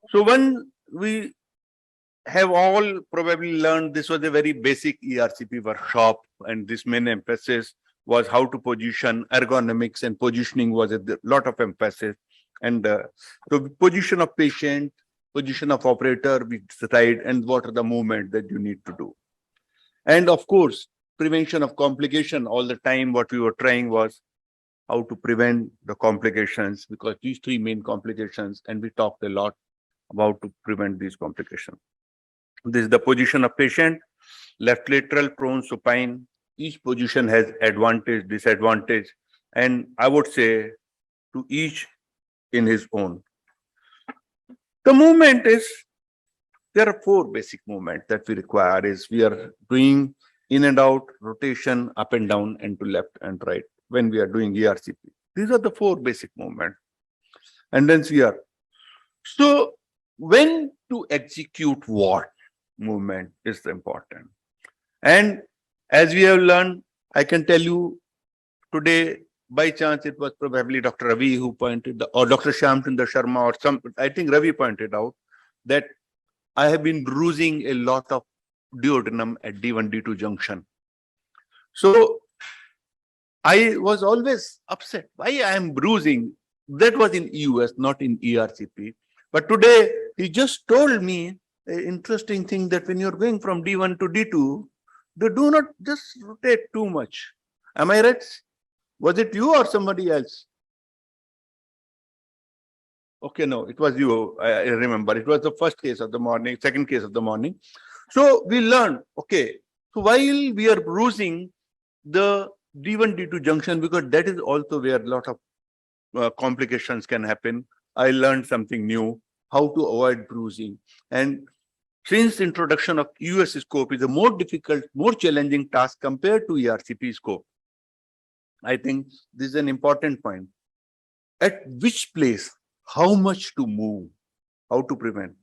So when we have all probably learned, this was a very basic ERCP workshop, and this main emphasis was how to position. Ergonomics and positioning was a lot of emphasis. And so position of patient, position of operator, we decide, and what are the movement that you need to do. And of course, prevention of complication. All the time what we were trying was how to prevent the complications, because these three main complications, and we talked a lot about to prevent these complications. This is the position of patient, left lateral, prone, supine. Each position has advantage, disadvantage, and I would say to each in his own. The movement is, there are four basic movements that we require. Is we are doing in and out, rotation, up and down, and to left and right when we are doing ERCP. These are the four basic movements. And then we are. So when to execute what movement is important. And as we have learned, I can tell you today, by chance, it was probably Dr. Ravi who pointed, or Dr. Shyamchandra Sharma, or some, I think Ravi pointed out that I have been bruising a lot of duodenum at D1, D2 junction. So I was always upset. Why I am bruising? That was in EUS, not in ERCP. But today, he just told me an interesting thing, that when you're going from D1 to D2, they do not just rotate too much. Am I right? Was it you or somebody else? Okay, no, it was you. I remember. It was the first case of the morning, second case of the morning. So we learned, okay, so while we are bruising the D1, D2 junction, because that is also where a lot of complications can happen, I learned something new, how to avoid bruising. And since introduction of EUS scope is a more difficult, more challenging task compared to ERCP scope, I think this is an important point. At which place, how much to move, how to prevent.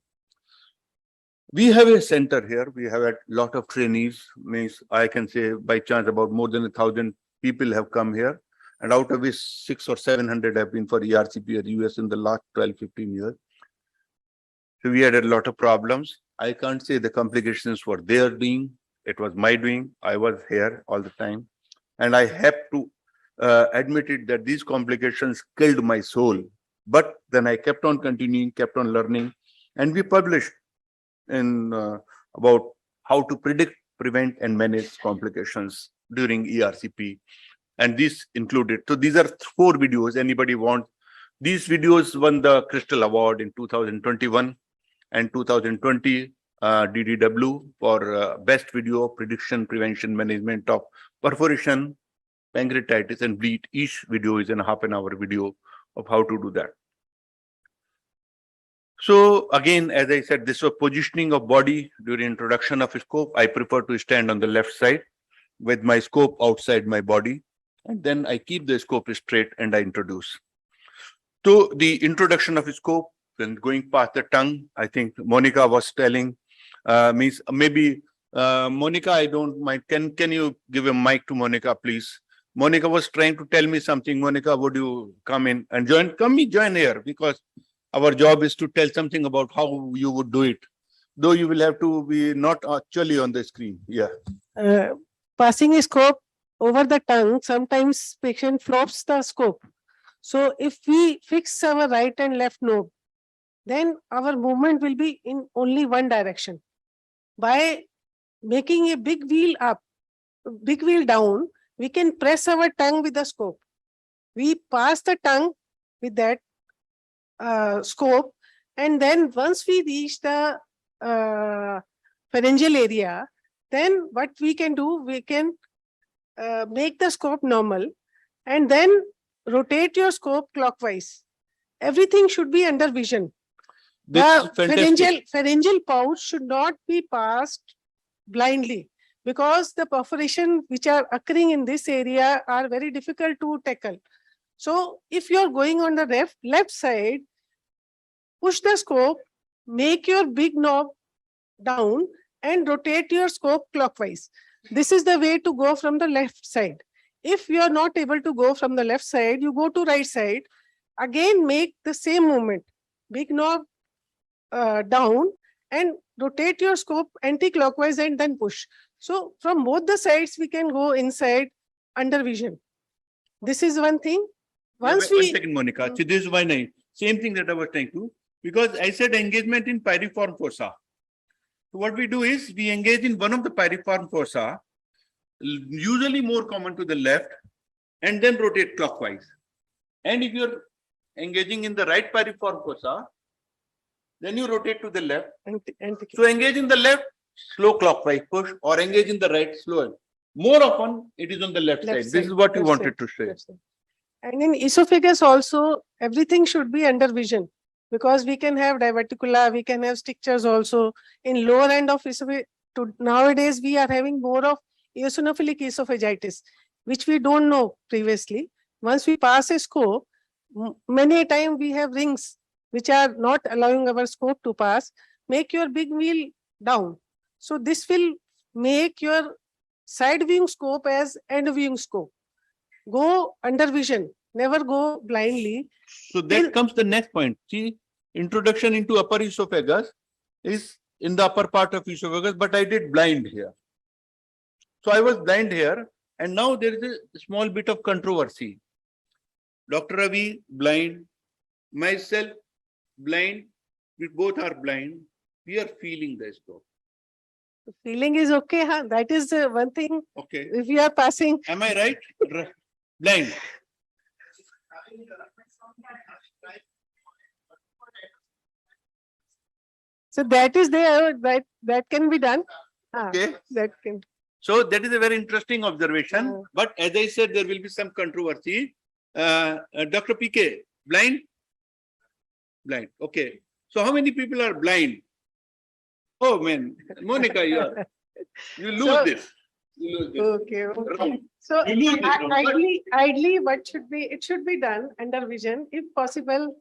We have a center here. We have a lot of trainees. Means I can say by chance about more than 1,000 people have come here, and out of which 600 or 700 have been for ERCP or EUS in the last 12, 15 years. So we had a lot of problems. I can't say the complications were their doing. It was my doing. I was here all the time. And I have to admit it that these complications killed my soul. But then I kept on continuing, kept on learning. And we published in about how to predict, prevent, and manage complications during ERCP. And this included. So these are 4 videos. Anybody want? These videos won the Crystal Award in 2021 and 2020 DDW for best video prediction, prevention, management of perforation, pancreatitis, and bleed. Each video is a half-an-hour video of how to do that. So again, as I said, this was positioning of body during introduction of scope. I prefer to stand on the left side with my scope outside my body, and then I keep the scope straight and I introduce. So the introduction of scope, then going past the tongue, I think Monica was telling, means maybe Monica, I don't mind. Can you give a mic to Monica, please? Monica was trying to tell me something. Monica, would you come in and join? Join here, because our job is to tell something about how you would do it. Though you will have to be not actually on the screen. Yeah. Passing a scope over the tongue, sometimes patient flops the scope. So if we fix our right and left knob, then our movement will be in only one direction. By making a big wheel up, big wheel down, we can press our tongue with the scope. We pass the tongue with that scope, and then once we reach the pharyngeal area, then what we can do, we can make the scope normal and then rotate your scope clockwise. Everything should be under vision. The pharyngeal pouch should not be passed blindly, because the perforation which are occurring in this area are very difficult to tackle. So if you are going on the left side, push the scope, make your big knob down and rotate your scope clockwise. This is the way to go from the left side. If you are not able to go from the left side, you go to right side. Again, make the same movement. Big knob, down and rotate your scope anti-clockwise and then push. So from both the sides, we can go inside under vision. This is one thing. Once One we, second, Monica. See, this is why I, same thing that I was trying to, because I said engagement in piriform fossa. So what we do is we engage in one of the piriform fossa, usually more common to the left, and then rotate clockwise. And if you're engaging in the right piriform fossa, then you rotate to the left. So engage in the left, slow clockwise push, or engage in the right, slow. More often, it is on the left side. This is what you wanted to say. And in esophagus also, everything should be under vision, because we can have diverticula, we can have strictures also. In lower end of esophagus, nowadays we are having more of eosinophilic esophagitis, which we don't know previously. Once we pass a scope, many a time we have rings which are not allowing our scope to pass. Make your big wheel down. So this will make your side viewing scope as end viewing scope. Go under vision, never go blindly. So that comes the next point. See, introduction into upper esophagus is in the upper part of esophagus, but I did blind here. So I was blind here, and now there is a small bit of controversy. Dr. Ravi, blind, myself, blind, we both are blind. We are feeling the scope. Feeling is okay, huh? That is one thing. Okay. If we are passing. Am I right? Blind. So that is there, that can be done. Okay. That can. So that is a very interesting observation. But as I said, there will be some controversy. Dr. PK, blind? Blind. Okay. So how many people are blind? Oh man, Monica, you lose this. You lose this. Okay. Okay. So ideally, what it should be done under vision. If possible,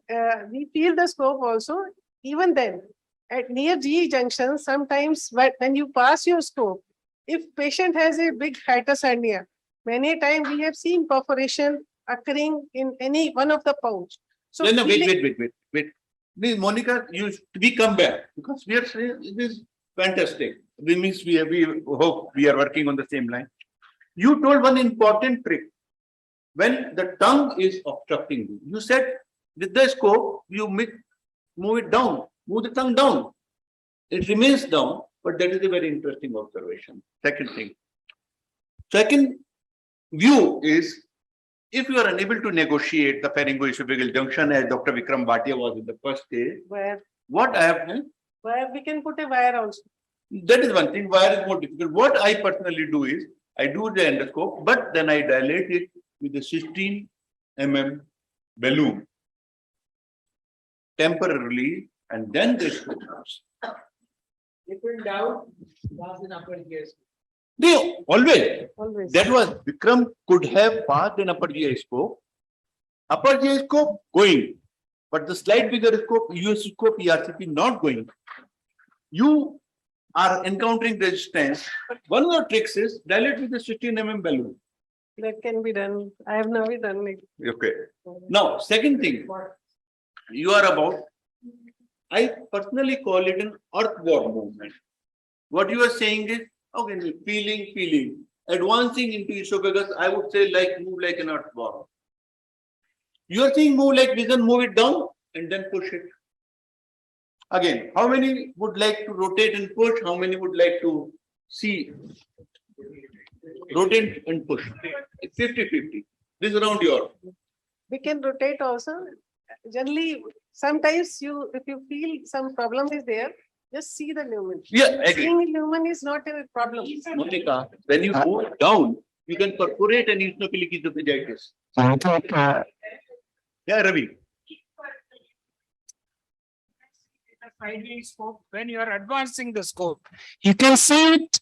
we feel the scope also. Even then, at near GE junction, sometimes when you pass your scope, if patient has a big hiatus hernia, many times we have seen perforation occurring in any one of the pouch. So no, wait. Please, Monica, we come back because we are saying it is fantastic. We hope we are working on the same line. You told one important trick. When the tongue is obstructing you, you said with the scope, you move it down, move the tongue down. It remains down, but that is a very interesting observation. Second thing. Second view is, if you are unable to negotiate the pharyngoesophageal junction, as Dr. Vikram Bhatia was in the first day, what I have done? Where we can put a wire also. That is one thing. Wire is more difficult. What I personally do is, I do the endoscope, but then I dilate it with a 16 mm balloon temporarily, and then the scope comes. Liquid doubt was in upper GI. They always. That was Vikram could have passed an upper GI scope. Upper GI scope going, but the slight bigger scope, EUS scope, ERCP not going. You are encountering resistance. One of the tricks is dilate with the 16 mm balloon. That can be done. I have never done it. Okay. Now, second thing, you are about, I personally call it an earthworm movement. What you are saying is, okay, feeling, advancing into esophagus, I would say move like an earthworm. You are saying move like vision, move it down and then push it. Again, how many would like to rotate and push? How many would like to see? Rotate and push. 50-50. This is around your. We can rotate also. Generally, sometimes if you feel some problem is there, just see the lumen. Yeah, agree. Seeing lumen is not a problem. Monica, when you go down, you can perforate an eosinophilic esophagitis. Yeah, Ravi. Scope, when you are advancing the scope, you can see it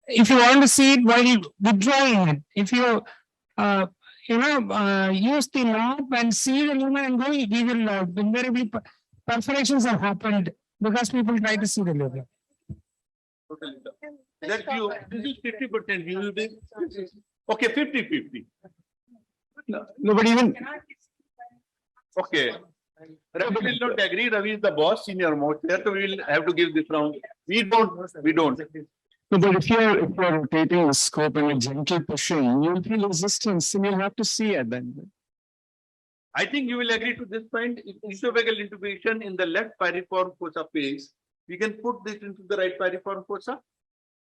if you want to see it while withdrawing it. If you use the knob and see the lumen and go, we will invariably perforations have happened because people try to see the lumen. That view, this is 50% view. Okay, 50-50. Nobody even. Okay. Ravi will not agree. Ravi is the boss, senior most there, so we will have to give this round. We don't. No, but if you're rotating the scope and gently pushing, you'll feel resistance and you'll have to see it then. I think you will agree to this point. If esophageal intubation in the left piriform fossa phase, we can put this into the right piriform fossa.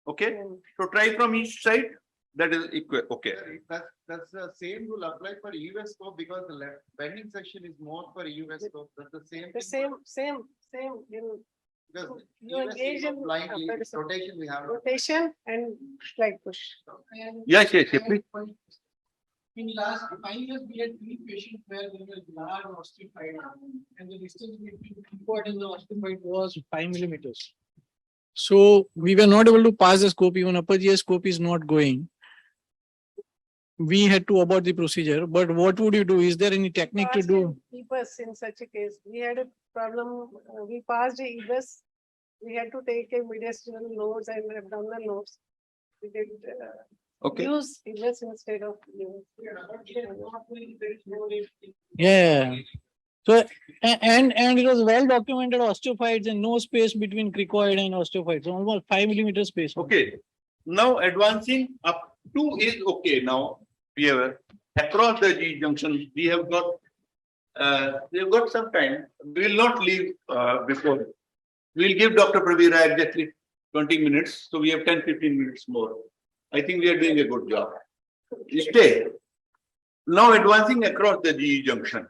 Okay, so try from each side. That is equal. Okay. That's the same rule apply for EUS scope because the left bending section is more for EUS scope. That's the same. The same, in Because you EUS engage is in blindly, rotation we have. rotation and slide push. Yes, please. In last 5 years, we had 3 patients where they were large osteophyte and the distance between tripod and the osteophyte was 5 millimeters. So we were not able to pass the scope, even upper GI scope is not going. We had to abort the procedure, but what would you do? Is there any technique to do? EBUS in such a case. We had a problem, we passed a EBUS. We had to take a mediastinal nodes and abdominal nodes. We did Okay. use EBUS instead of use. Yeah. So, and it was well documented osteophytes and no space between cricoid and osteophytes, almost 5 millimeter space. Okay. Now advancing up to is okay. Now we have across the G junction. We have got some time. We will not leave before. We will give Dr. Pravira exactly 20 minutes. So we have 10-15 minutes more. I think we are doing a good job. Stay. Now advancing across the GE junction.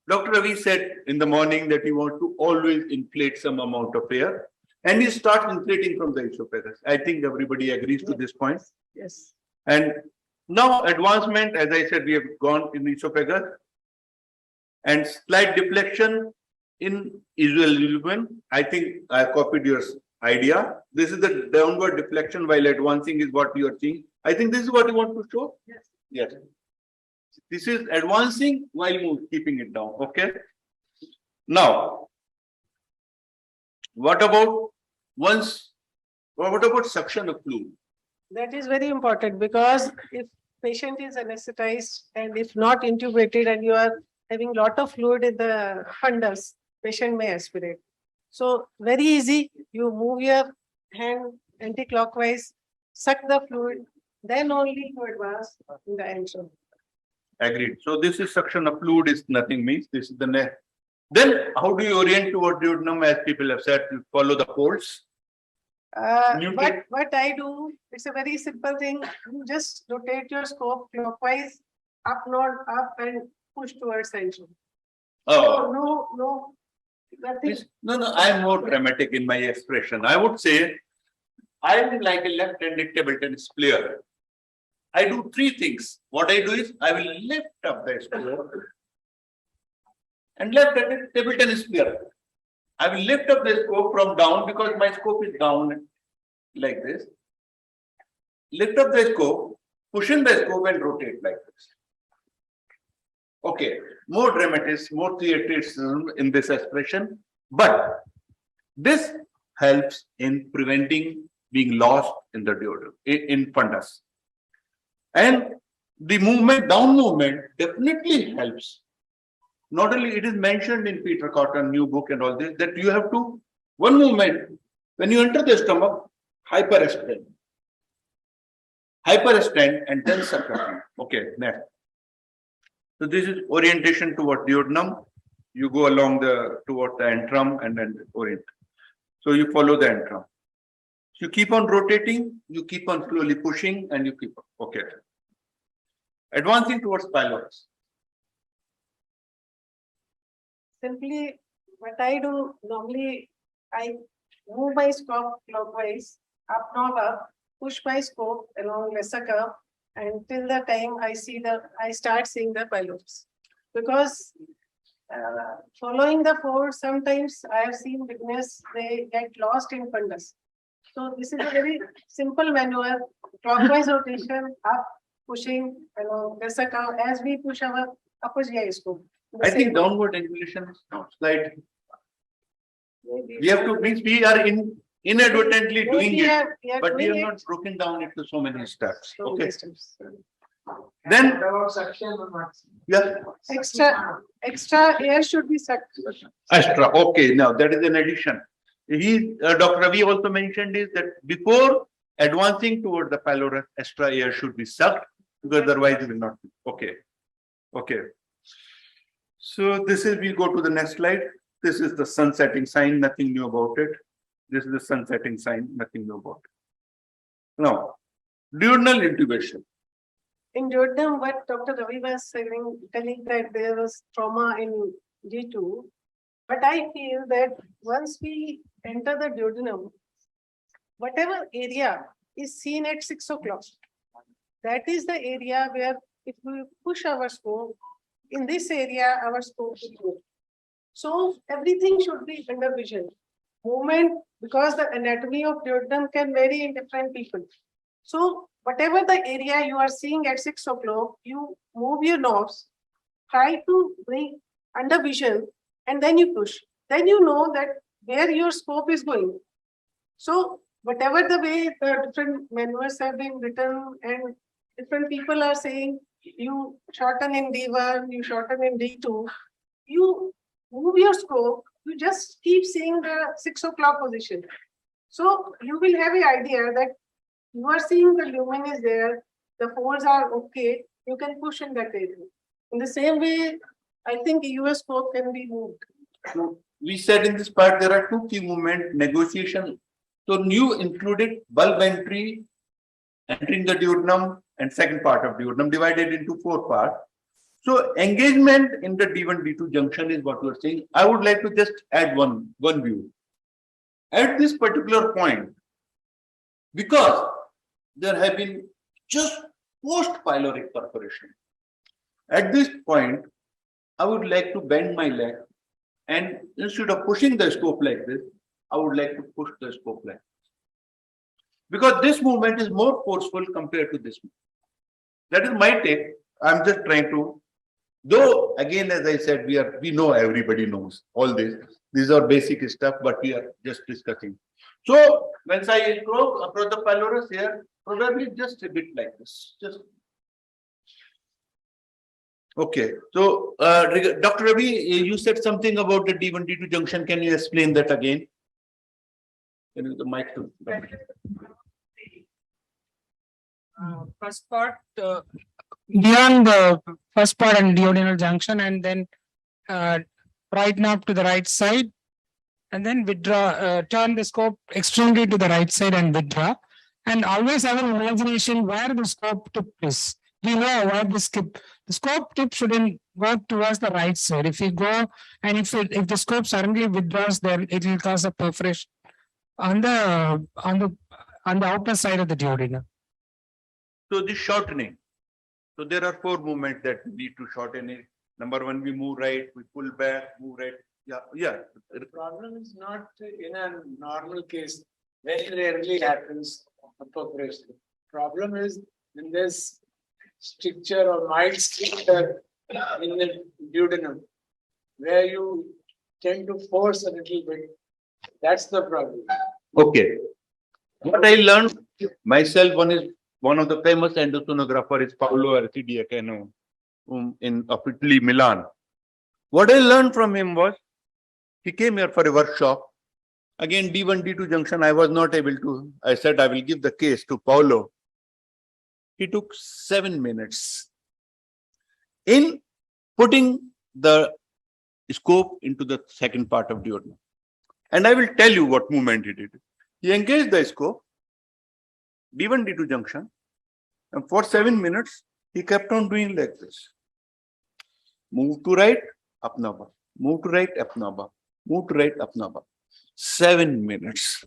Dr. Ravi said in the morning that you want to always inflate some amount of air, and you start inflating from the esophagus. I think everybody agrees to this point. Yes. And now advancement, as I said, we have gone in esophagus and slight deflection in usual lumen. I think I copied your idea. This is the downward deflection while advancing is what you are seeing. I think this is what you want to show. Yes. Yes. This is advancing while keeping it down. Okay. Now, what about suction of fluid? That is very important because if patient is anesthetized and if not intubated and you are having lot of fluid in the fundus, patient may aspirate. So very easy, you move your hand anti-clockwise, suck the fluid, then only you advance in the entrance. Agreed. So this is suction of fluid is nothing means this is the neck. Then how do you orient toward duodenum as people have said to follow the folds? What I do, it's a very simple thing. You just rotate your scope clockwise, up, nod, up, and push towards central. Oh, No, nothing. no, I am more dramatic in my expression. I would say I am like a left-handed table tennis player. I do 3 things. What I do is I will lift up the scope and left-handed table tennis player. I will lift up the scope from down because my scope is down like this. Lift up the scope, push in the scope and rotate like this. Okay, more dramatism, more theatricism in this expression, but this helps in preventing being lost in the duodenum, in fundus. And the movement, down movement definitely helps. Not only it is mentioned in Peter Cotton new book and all this, that you have to, one movement, when you enter the stomach, hyperextend and then suction. Okay, next. So this is orientation toward duodenum. You go along toward the antrum and then orient. So you follow the antrum. So you keep on rotating, you keep on slowly pushing, and you keep on. Okay. Advancing towards pylorus. Simply, what I do normally, I move my scope clockwise, up, knob up, push my scope along lesser curve, and till the time I start seeing the pylorus. Because following the force, sometimes I have seen beginners, they get lost in fundus. So this is a very simple maneuver, clockwise rotation, up, pushing along lesser curve as we push our upper GI scope. I think downward angulation is not slight. We have to, means we are inadvertently doing it, but we have not broken down it to so many steps. Okay. Then, About suction or not? yeah, Extra air should be sucked. extra. Okay, now that is an addition. Dr. Ravi also mentioned is that before advancing toward the pylorus, extra air should be sucked because otherwise it will not be. Okay. Okay. So this is, we go to the next slide. This is the sun setting sign, nothing new about it. This is the sun setting sign, nothing new about it. Now, duodenal intubation. In duodenum, what Dr. Ravi was saying, telling that there was trauma in G2. But I feel that once we enter the duodenum, whatever area is seen at 6 o'clock, that is the area where if we push our scope, in this area, our scope will go. So everything should be under vision. Movement, because the anatomy of duodenum can vary in different people. So whatever the area you are seeing at 6 o'clock, you move your knobs, try to bring under vision, and then you push. Then you know that where your scope is going. So whatever the way the different manuals have been written and different people are saying, you shorten in D1, you shorten in D2, you move your scope, you just keep seeing the 6 o'clock position. So you will have an idea that you are seeing the lumen is there, the folds are okay, you can push in that area. In the same way, I think EUS scope can be moved. So we said in this part there are two key movement negotiation. So new included bulb entry, entering the duodenum, and second part of duodenum divided into 4 parts. So engagement in the D1, D2 junction is what you are saying. I would like to just add one view. At this particular point, because there have been just post-pyloric perforation. At this point, I would like to bend my leg, and instead of pushing the scope like this, I would like to push the scope like this. Because this movement is more forceful compared to this movement. That is my take. I'm just trying to, though again, as I said, we know everybody knows all this. These are basic stuff, but we are just discussing. So once I approach the pylorus here, probably just a bit like this. Just okay. So Dr. Ravi, you said something about the D1, D2 junction. Can you explain that again? Can you the mic to? First part, beyond the first part and duodenal junction, and then right knob to the right side, and then withdraw, turn the scope extremely to the right side and withdraw. And always have an imagination where the scope tip is. We know where the skip. The scope tip shouldn't go towards the right side. If you go and if the scope suddenly withdraws, then it will cause a perforation on the outer side of the duodenum. So this shortening. So there are 4 movements that we need to shorten it. Number 1, we move right, we pull back, move right. Yeah. The problem is not in a normal case, very rarely happens a perforation. Problem is in this stricture or mild stricture in the duodenum, where you tend to force a little bit. That's the problem. Okay. What I learned myself, one of the famous endosonographer is Paolo Arcidiacono in Italy, Milan. What I learned from him was, he came here for a workshop. Again, D1, D2 junction, I was not able to. I said, I will give the case to Paolo. He took 7 minutes in putting the scope into the second part of duodenum. And I will tell you what movement he did. He engaged the scope, D1, D2 junction, and for 7 minutes, he kept on doing like this. Move to right, up naba. Move to right, up naba. Move to right, up naba. 7 minutes.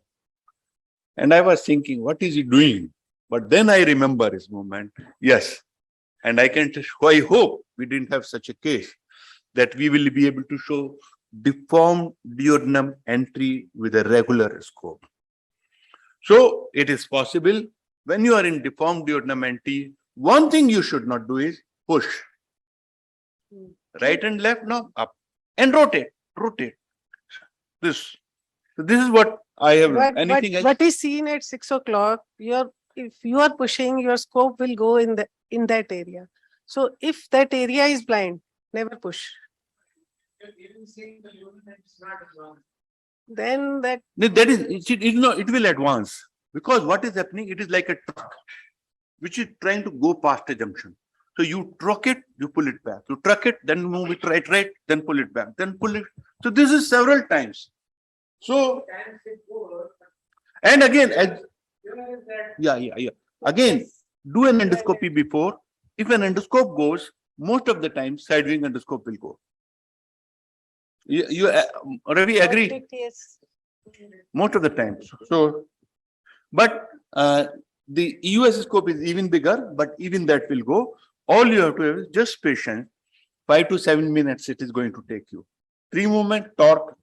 And I was thinking, what is he doing? But then I remember his movement. Yes. And I hope we didn't have such a case that we will be able to show deformed duodenum entry with a regular scope. So it is possible when you are in deformed duodenum entry, one thing you should not do is push. Right and left, no, up. And rotate. This. So this is what I have. But Anything else? what is seen at 6 o'clock, your if you are pushing, your scope will go in that area. So if that area is blind, never push. Then that That is, it will advance because what is happening, it is like a truck which is trying to go past a junction. So you truck it, you pull it back. You truck it, then move it right, then pull it back, then pull it. So this is several times. So, and again, yeah. Again, do an endoscopy before. If an endoscope goes, most of the time, side wing endoscope will go. You Ravi agree? Yes. Most of the time. So, but the EUS scope is even bigger, but even that will go. All you have to have is just patience. 5 to 7 minutes it is going to take you. 3 movement, torque.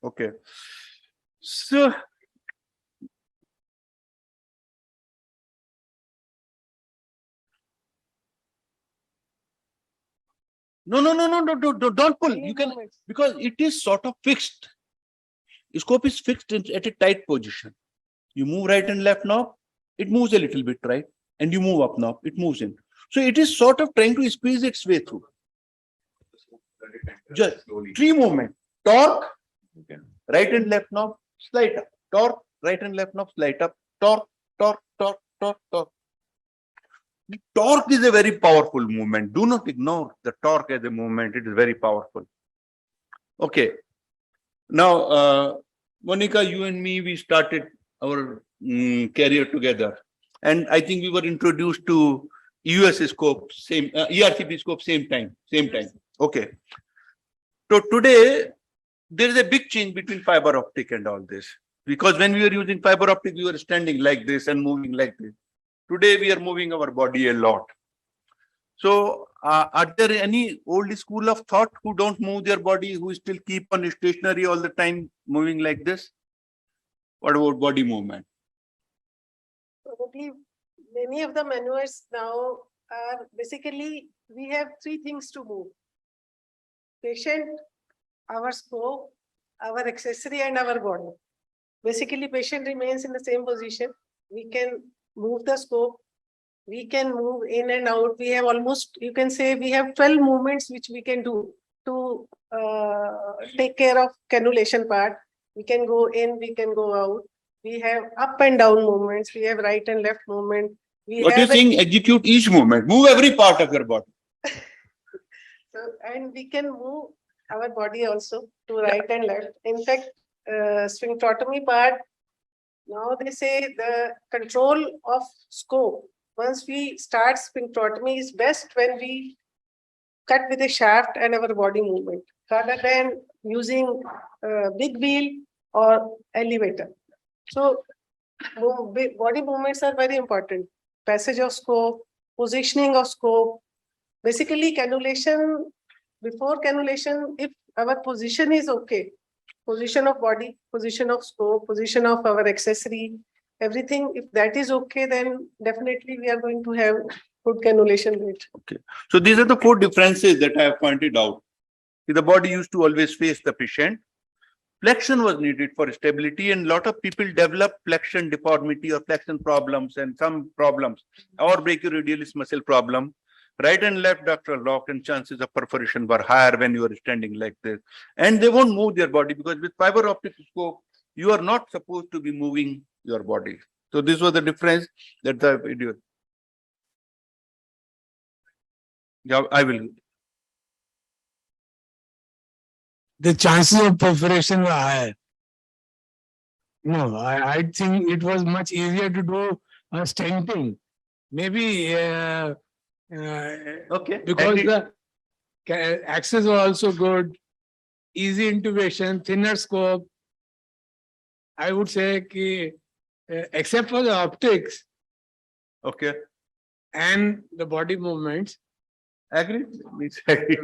Okay. So, no, don't pull. You can, because it is sort of fixed. Scope is fixed at a tight position. You move right and left knob, it moves a little bit, right? And you move up knob, it moves in. So it is sort of trying to squeeze its way through. Just 3 movement, torque, right and left knob, slide up, torque, right and left knob, slide up, torque. The torque is a very powerful movement. Do not ignore the torque as a movement. It is very powerful. Okay. Now, Monica, you and me, we started our career together. And I think we were introduced to EUS scope, same, ERCP scope, same time. Okay. So today, there is a big change between fiber optic and all this. Because when we were using fiber optic, we were standing like this and moving like this. Today, we are moving our body a lot. So, are there any old school of thought who don't move their body, who still keep on stationary all the time, moving like this? What about body movement? Probably many of the manuals now are basically, we have 3 things to move: patient, our scope, our accessory, and our body. Basically, patient remains in the same position. We can move the scope. We can move in and out. We have almost, you can say, we have 12 movements which we can do to take care of cannulation part. We can go in, we can go out. We have up and down movements. We have right and left movement. What do you think? Execute each movement. Move every part of your body. So, and we can move our body also to right and left. In fact, sphincterotomy part, now they say the control of scope, once we start sphincterotomy, is best when we cut with a shaft and our body movement, rather than using big wheel or elevator. So body movements are very important. Passage of scope, positioning of scope. Basically, cannulation, before cannulation, if our position is okay, position of body, position of scope, position of our accessory, everything, if that is okay, then definitely we are going to have good cannulation rate. Okay. So these are the 4 differences that I have pointed out. The body used to always face the patient. Flexion was needed for stability, and a lot of people develop flexion deformity or flexion problems and some problems, or brachioradialis muscle problem. Right and left ductal lock, and chances of perforation were higher when you are standing like this. And they won't move their body because with fiber optic scope, you are not supposed to be moving your body. So this was the difference that the video. Yeah, I will. The chances of perforation were higher. No, I think it was much easier to do stenting. Maybe Okay. because the access was also good, easy intubation, thinner scope. I would say ki, except for the optics Okay. and the body movements, Agree?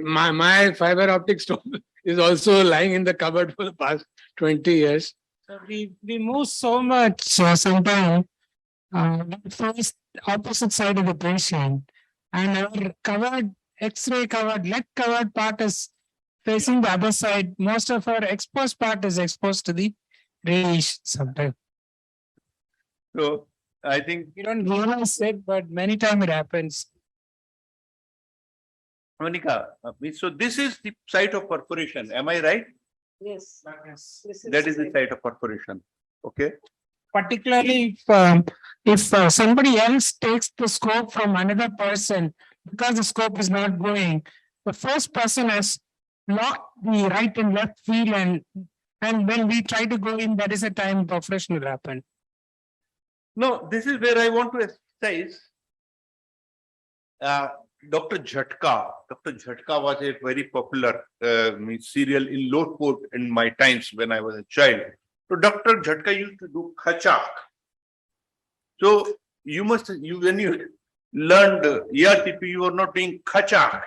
my fiber optic stove is also lying in the cupboard for the past 20 years. So we move so much sometimes we face opposite side of the patient, and our covered X-ray covered leg covered part is facing the other side. Most of our exposed part is exposed to the radiation sometimes. So I think, We don't realize it, but many times it happens. Monica, so this is the site of perforation. Am I right? Yes. Yes. This That is the right. site of perforation. Okay. Particularly if somebody else takes the scope from another person, because the scope is not going, the first person has locked the right and left field, and when we try to go in, that is a time perforation will happen. No, this is where I want to emphasize. Dr. Jhatka. Dr. Jhatka was a very popular serial in Lotpur in my times when I was a child. So Dr. Jhatka used to do khachak. So when you learned ERCP, you were not doing khachak,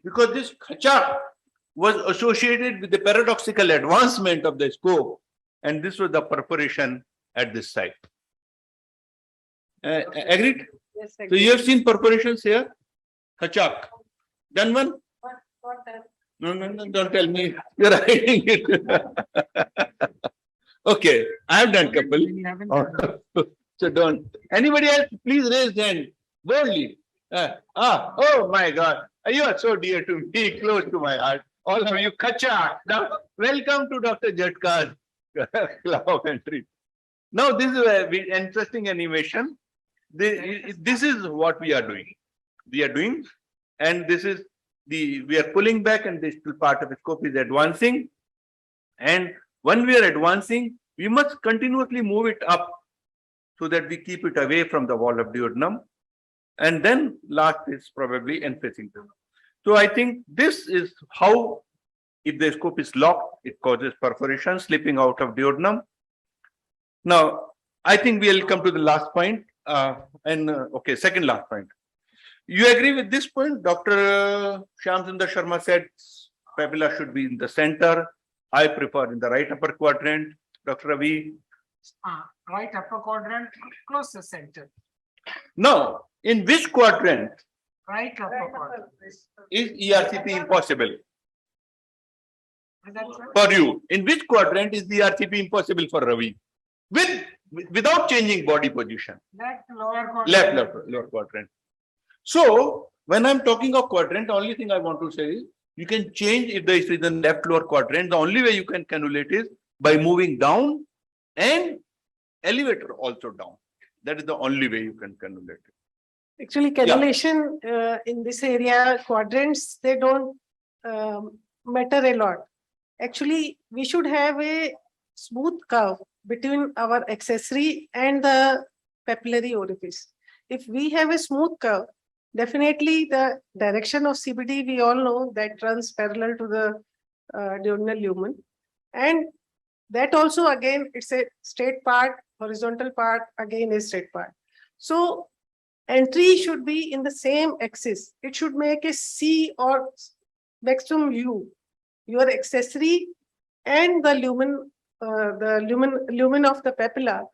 because this khachak was associated with the paradoxical advancement of the scope, and this was the perforation at this site. Agreed? Yes, So you have seen perforations here? Khachak. Done one? No, don't tell me. You're hiding it. Okay, I have done couple. We haven't- So don't. Anybody else, please raise hand boldly. Oh my God. You are so dear to me, close to my heart. All of you, Kachak. Now, welcome to Dr. Jhatka's club entry. Now, this is a interesting animation. This is what we are doing. We are doing, and this is we are pulling back, and this part of the scope is advancing. And when we are advancing, we must continuously move it up so that we keep it away from the wall of duodenum. And then last is probably end-facing. So I think this is how, if the scope is locked, it causes perforation, slipping out of duodenum. Now, I think we'll come to the last point. Okay, second last point. You agree with this point? Dr. Shyamsundar Sharma said papilla should be in the center. I prefer in the right upper quadrant. Dr. Ravi. Right upper quadrant, close the center. Now, in which quadrant Right upper quadrant. is ERCP impossible Is that right? for you? In which quadrant is the ERCP impossible for Ravi? Without changing body position. Left lower quadrant. Left lower quadrant. So, when I'm talking of quadrant, the only thing I want to say is you can change if there is in the left lower quadrant. The only way you can cannulate is by moving down and elevator also down. That is the only way you can cannulate it. Actually, cannulation in this area, quadrants, they don't matter a lot. Actually, we should have a smooth curve between our accessory and the papillary orifice. If we have a smooth curve, definitely the direction of CBD, we all know that runs parallel to the duodenal lumen. And that also, again, it's a straight part, horizontal part, again, a straight part. So entry should be in the same axis. It should make a C or maximum U, your accessory and the lumen of the papilla.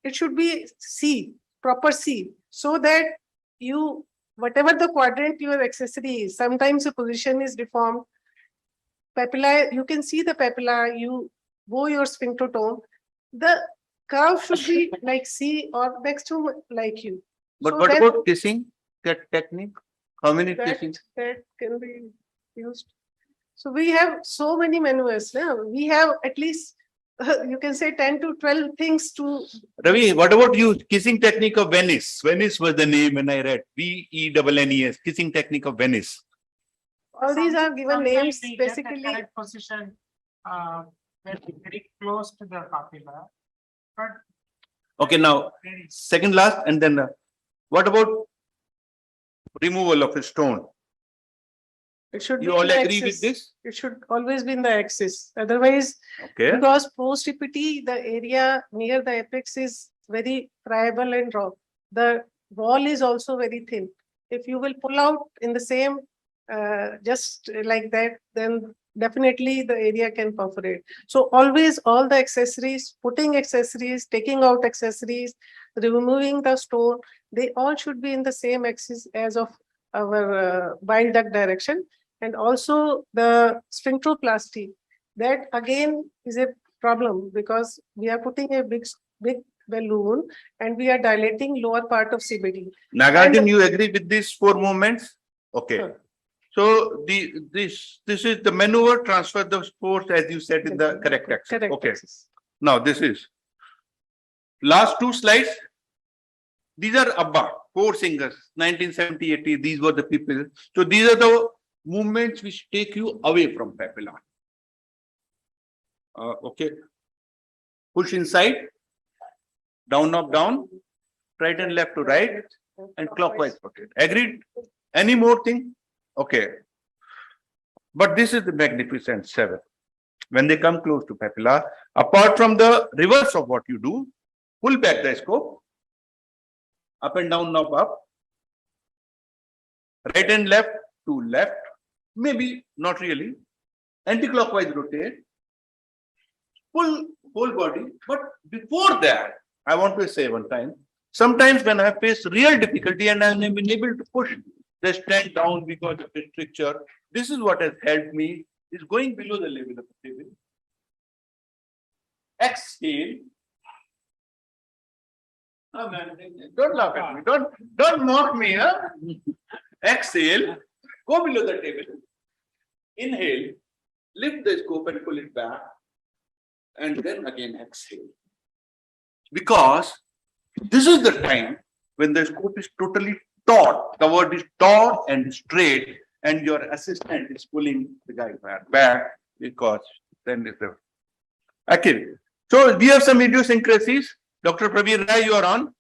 It should be C, proper C, so that you, whatever the quadrant your accessory is, sometimes the position is deformed. Papilla, you can see the papilla, you go your sphinctotome. The curve should be like C or maximum like U. But So what that- about kissing? That technique? How many that, kissing? that can be used. So we have so many manuals. We have at least, you can say 10 to 12 things to. Ravi, what about you? Kissing technique of Venice. Venice was the name when I read. VENNES, kissing technique of Venice. All these are given names, Sometimes we get the basically. correct position, very close to the papilla. But Okay, now very second last, and then what about removal of a stone? It should be You in all the agree with axis. this? It should always be in the axis. Otherwise, Okay. because post EPT, the area near the apex is very friable and raw. The wall is also very thin. If you will pull out in the same, just like that, then definitely the area can perforate. So always all the accessories, putting accessories, taking out accessories, removing the stone, they all should be in the same axis as of our bile duct direction. And also the sphincteroplasty, that again is a problem because we are putting a big balloon and we are dilating lower part of CBD. Nagarjun, you agree with these four movements? Okay. Sure. So this is the maneuver, transfer the force as you said in the correct axis. Correct. Okay. axis. Now this is last two slides. These are ABBA, four singers, 1970, 80. These were the people. So these are the movements which take you away from papilla. Okay. Push inside, down, up, down, right and left to right, and clockwise rotate. Agreed? Any more thing? Okay. But this is the magnificent seven. When they come close to papilla, apart from the reverse of what you do, pull back the scope, up and down, knob up, right and left to left, maybe not really, anti-clockwise rotate, pull whole body. But before that, I want to say one time, sometimes when I face real difficulty and I have been able to push the stand down because of the stricture, this is what has helped me, is going below the level of the table. Exhale. Oh, man, don't laugh at me. Don't mock me, huh? Exhale. Go below the table. Inhale. Lift the scope and pull it back. And then again exhale. Because this is the time when the scope is totally taut. The word is taut and straight, and your assistant is pulling the guy back because then it's the. Okay. So we have some idiosyncrasies. Dr. Praveen Rai, you are on.